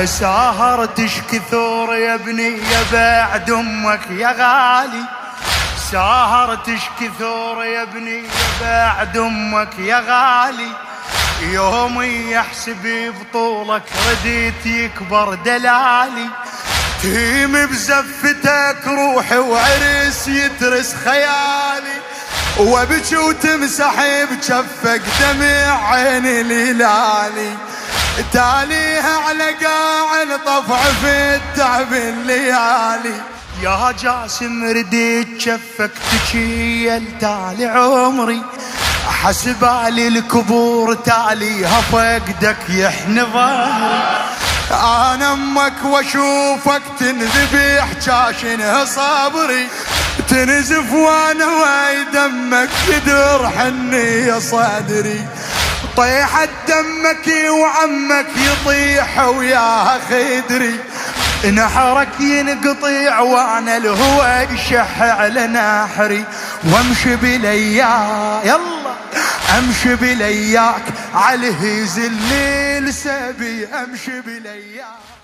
ساهر تشكي ثور يا ابني يا بعد امك يا غالي، ساهر تشكي ثور يا ابني يا بعد امك يا غالي، يومي يحسب بطولك رديت يكبر دلالي، تهيم بزفتك روحي وعرس يترس خيالي، وابكي وتمسح بجفك دمع عيني الهلالي، تاليها على قاع الطفع في التعب الليالي، يا جاسم رديت جفك تشيل تالي عمري، حسبالي الكبور تاليها فقدك يحن ظهري، انا امك واشوفك تنذبح جاشنها صبري، تنزف وانا واي دمك يدر حني يا صدري، طيحت دمك وعمك يطيح وياها خدري، نحرك ينقطع وانا الهوى يشح على نحري، وامشي بلياك يلا امشي بلياك على هيز الليل سبي امشي بلياك.